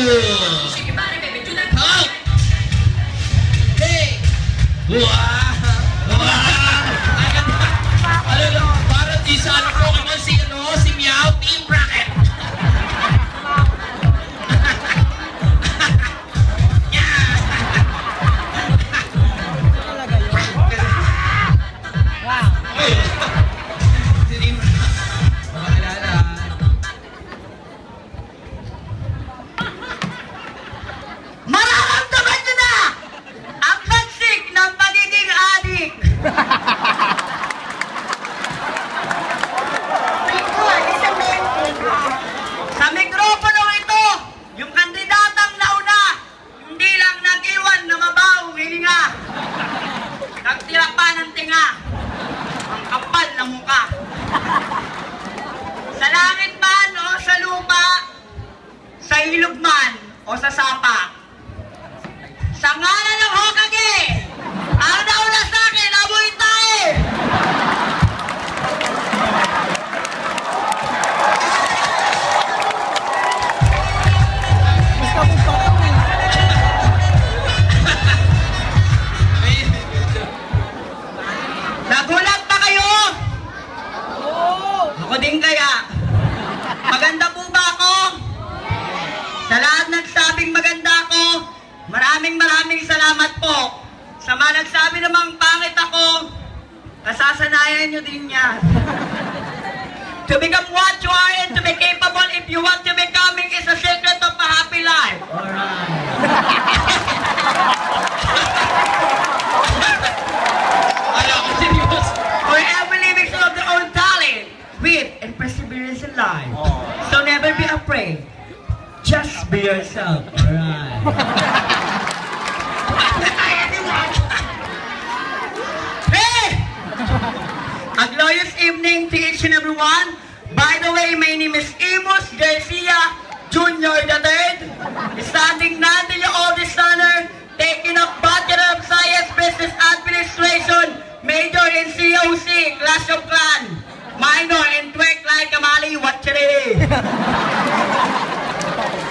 Talk! Hey! Wow! Ano, parang di sa ano Pokemon si Meow Team Rocket. Mararamdaman nyo na ang hansik ng pagiging adik. Sa mikropono ito, yung kandidatang nauna, hindi lang nag-iwan na mabawang hininga. Nagtira pa ng tinga. Ang kapal na mukha. Sa langit man o sa lupa, sa ilog man o sa sapa. Sa ngalan ng Hokage, ang nauna sa akin, amoy tae! Nagulat pa kayo? Ako din kaya. Maganda po ba ako? Sa lahat nagsabing maganda ako, maraming salamat po. Sa mga nagsabi namang pangit ako, kasasanayan nyo din yan. To become what you are and to be capable if you want to becoming is a secret of a happy life. Alright. For every living soul of their own talent, wit, and perseverance in life. So never be afraid. Just be yourself. Alright. Hey! A glorious evening to each and everyone. By the way, my name is Amos Garcia Jr. III. Standing now to your oldest honor, taking up Bachelor of Science Business Administration, Major in COC, Clash of Clan, Minor in Twerk Like Kamali Watcheri.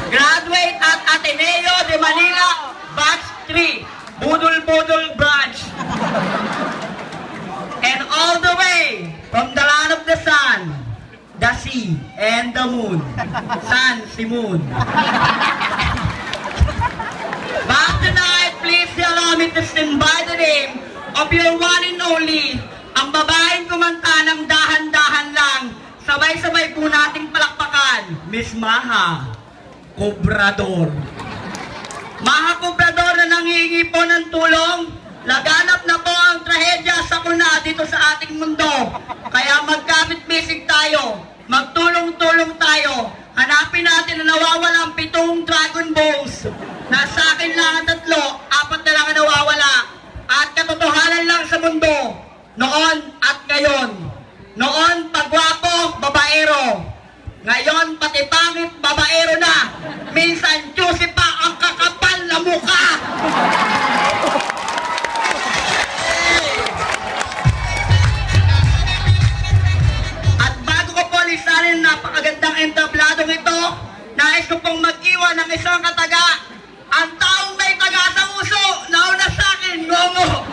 Graduate at Ateneo de Manila, Batch 3, Budol Branch. And all the way from the land of the sun, the sea, and the moon. Sun, si moon. But tonight, please allow me to stand by the name of your one and only, ang babaeng kumanta ng dahan-dahan lang, sabay-sabay po nating palakpakan, Miss Maha Cobrador. Maha Cobrador na nanghihingi po ng tulong. Laganap na po ang trahedya sa kuna dito sa ating mundo. Kaya magkapit-bisig tayo, magtulong-tulong tayo. Hanapin natin na nawawala ang 7 Dragon Balls. Nasa akin lang ang 3, 4 na lang ang nawawala. At katotohanan lang sa mundo, noon at ngayon. Noon, pagwapo, babaero. Ngayon, pati pangit, babaero na. Minsan, juicy pa ang kakapal na mukha. At bago ko po lisanin napakagandang entabladong ito, nais ko pong mag-iwan ng isang kataga. Ang taong may taga sa uso, nauna sa akin, Ngongo.